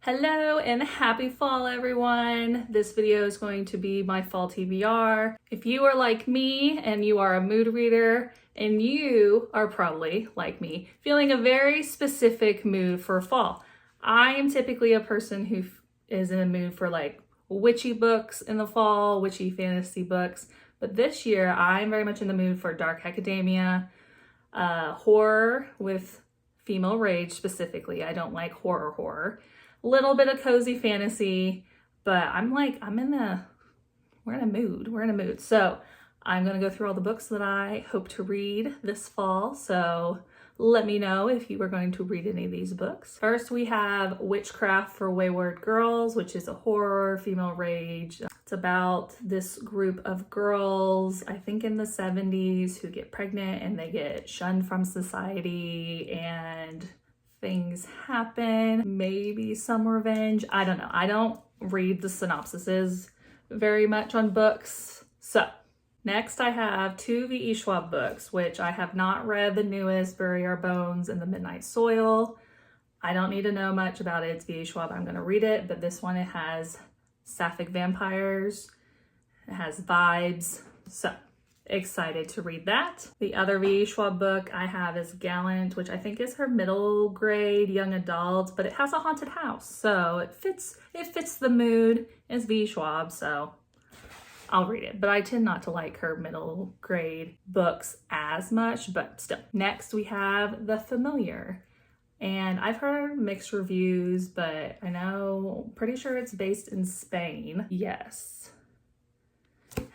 Hello and happy fall, everyone. This video is going to be my fall TBR. If you are like me and you are a mood reader and you are probably like me, feeling a very specific mood for fall. I am typically a person who is in a mood for like witchy books in the fall, witchy fantasy books. But this year I'm very much in the mood for dark academia, horror with female rage specifically. I don't like horror. Little bit of cozy fantasy, but we're in a mood. So I'm gonna go through all the books that I hope to read this fall. So let me know if you are going to read any of these books. First, we have Witchcraft for Wayward Girls, which is a horror, female rage. It's about this group of girls, I think in the 70s, who get pregnant and they get shunned from society and things happen, maybe some revenge. I don't know. I don't read the synopsises very much on books. So next I have two V.E. Schwab books, which I have not read the newest, Bury Our Bones and the Midnight Soil. I don't need to know much about it. It's V.E. Schwab. I'm going to read it, but this one, it has sapphic vampires. It has vibes. So excited to read that. The other V.E. Schwab book I have is Gallant, which I think is her middle grade young adult, but it has a haunted house, so it fits the mood. It's V.E. Schwab, so I'll read it. But I tend not to like her middle grade books as much, but still. Next we have The Familiar, and I've heard mixed reviews, but I know, pretty sure it's based in Spain. Yes.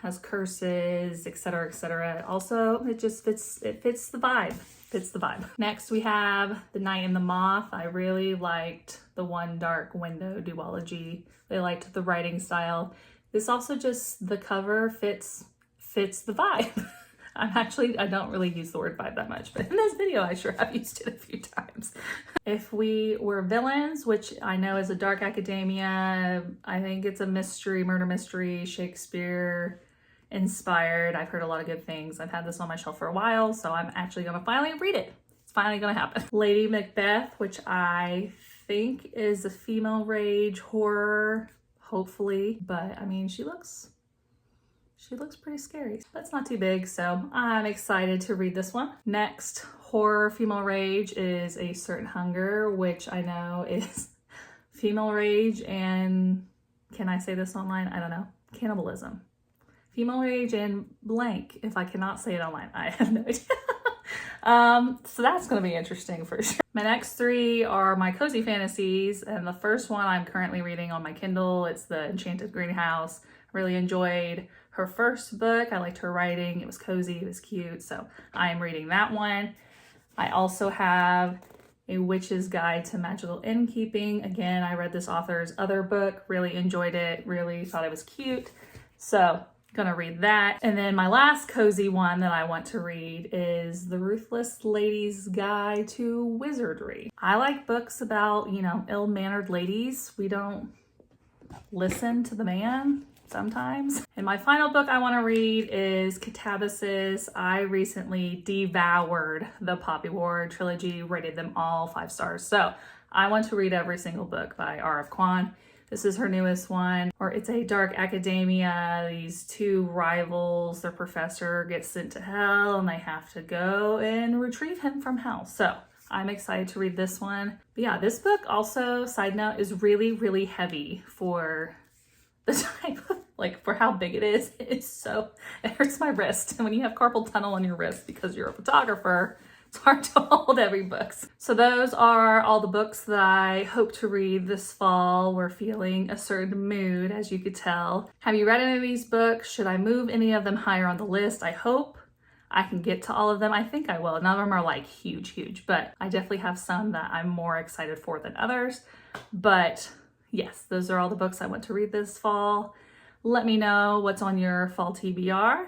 Has curses, etc., etc. Also, it fits the vibe. Next, we have The Night and the Moth. I really liked the One Dark Window duology. They liked the writing style. This also just, the cover fits the vibe. I don't really use the word vibe that much, but in this video, I sure have used it a few times. If We Were Villains, which I know is a dark academia, I think it's a mystery, murder mystery, Shakespeare inspired. I've heard a lot of good things. I've had this on my shelf for a while, so I'm actually gonna finally read it. It's finally gonna happen. Lady Macbeth, which I think is a female rage horror, hopefully, but I mean, she looks pretty scary. That's not too big, so I'm excited to read this one. Next, horror female rage is A Certain Hunger, which I know is female rage and, can I say this online? I don't know. Cannibalism. Female rage and blank, if I cannot say it online. I have no idea. So that's gonna be interesting for sure. My next three are my cozy fantasies, and the first one I'm currently reading on my Kindle. It's The Enchanted Greenhouse. Really enjoyed her first book. I liked her writing. It was cozy, it was cute, so I am reading that one. I also have A Witch's Guide to Magical Innkeeping. Again, I read this author's other book, really enjoyed it, really thought it was cute, so gonna read that. And then my last cozy one that I want to read is The Ruthless Lady's Guide to Wizardry. I like books about, ill-mannered ladies. We don't listen to the man sometimes. And my final book I want to read is Catabasis. I recently devoured the Poppy War trilogy, rated them all 5 stars. So I want to read every single book by R.F. Kuang. This is her newest one, or it's a dark academia. These two rivals, their professor gets sent to hell and they have to go and retrieve him from hell. So I'm excited to read this one. But yeah, this book also, side note, is really, really heavy for the type of, for how big it is. It hurts my wrist. And when you have carpal tunnel on your wrist because you're a photographer, it's hard to hold every book. So those are all the books that I hope to read this fall. We're feeling a certain mood, as you could tell. Have you read any of these books? Should I move any of them higher on the list? I hope I can get to all of them. I think I will. None of them are like huge, but I definitely have some that I'm more excited for than others. But yes, those are all the books I want to read this fall. Let me know what's on your fall TBR,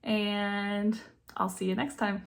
and I'll see you next time.